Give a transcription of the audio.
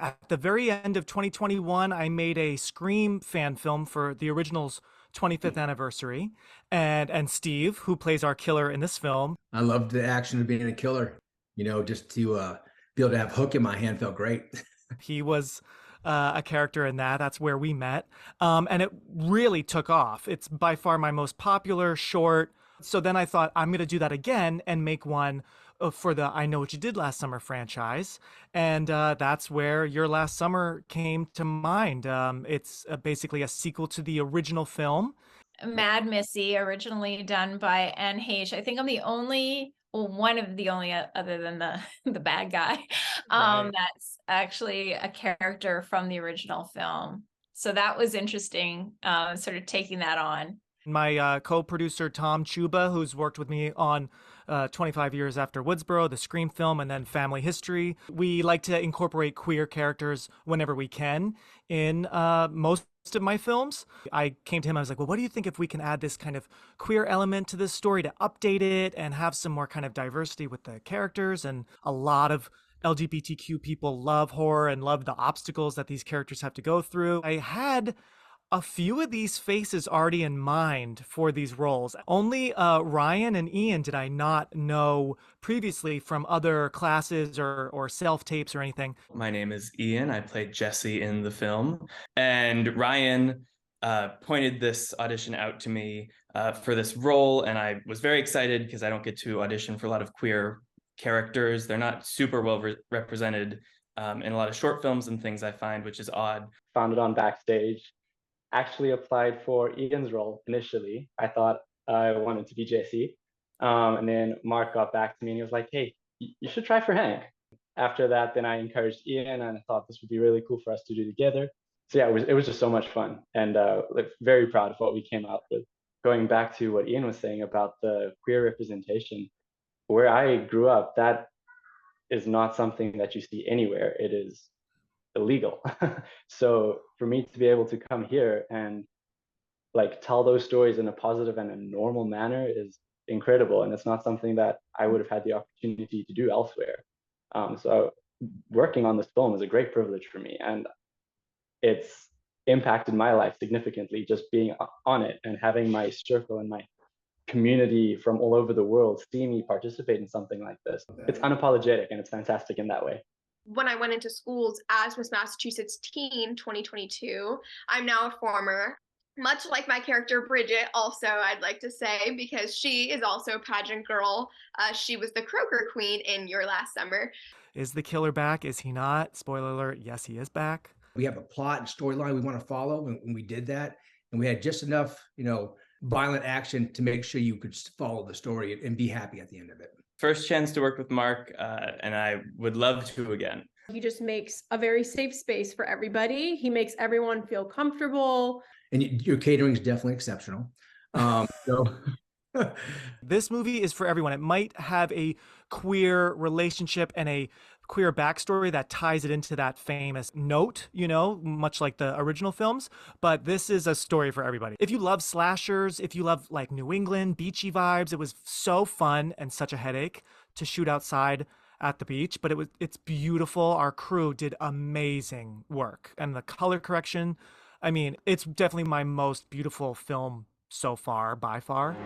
At the very end of 2021, I made a Scream fan film for the original's 25th anniversary. And Steve, who plays our killer in this film, I loved the action of being a killer. Just to be able to have Hook in my hand felt great. he was a character in that. That's where we met. And it really took off. It's by far my most popular short. So then I thought, I'm going to do that again and make one for the I Know What You Did Last Summer franchise. And that's where Your Last Summer came to mind. It's basically a sequel to the original film. Mad Missy, originally done by N.H. I think I'm the only, well, one of the only, other than the bad guy, Right. that's actually a character from the original film. So that was interesting, sort of taking that on. My co-producer Tom Chuba, who's worked with me on 25 Years After Woodsboro, the Scream film, and then Family History. We like to incorporate queer characters whenever we can in most of my films. I came to him, I was like, well, what do you think if we can add this kind of queer element to this story to update it and have some more kind of diversity with the characters? And a lot of LGBTQ people love horror and love the obstacles that these characters have to go through. I had a few of these faces already in mind for these roles. Only Ryan and Ian did I not know previously from other classes or self-tapes or anything. My name is Ian. I played Jesse in the film. And Ryan pointed this audition out to me for this role. And I was very excited because I don't get to audition for a lot of queer characters. They're not super well represented in a lot of short films and things, I find, which is odd. Found it on Backstage. Actually applied for Ian's role initially. I thought I wanted to be Jesse. And then Mark got back to me and he was like, hey, you should try for Hank. After that, then I encouraged Ian and I thought this would be really cool for us to do together. So yeah, it was just so much fun and very proud of what we came out with. Going back to what Ian was saying about the queer representation, where I grew up, that is not something that you see anywhere. It is illegal. So for me to be able to come here and tell those stories in a positive and a normal manner is incredible, and it's not something that I would have had the opportunity to do elsewhere. So working on this film is a great privilege for me, and it's impacted my life significantly just being on it and having my circle and my community from all over the world see me participate in something like this. It's unapologetic and it's fantastic in that way. When I went into schools as Miss Massachusetts Teen 2022, I'm now a former, much like my character Bridget, also, I'd like to say, because she is also a pageant girl. She was the Croaker Queen in Your Last Summer. Is the killer back? Is he not? Spoiler alert, yes, he is back. We have a plot and storyline we want to follow, and we did that. And we had just enough, violent action to make sure you could follow the story and be happy at the end of it. First chance to work with Mark, and I would love to again. He just makes a very safe space for everybody. He makes everyone feel comfortable. And your catering is definitely exceptional. This movie is for everyone. It might have a queer relationship and a queer backstory that ties it into that famous note, much like the original films. But this is a story for everybody. If you love slashers, if you love New England beachy vibes, it was so fun and such a headache to shoot outside at the beach, but it's beautiful. Our crew did amazing work, and the color correction, I mean, it's definitely my most beautiful film so far, by far.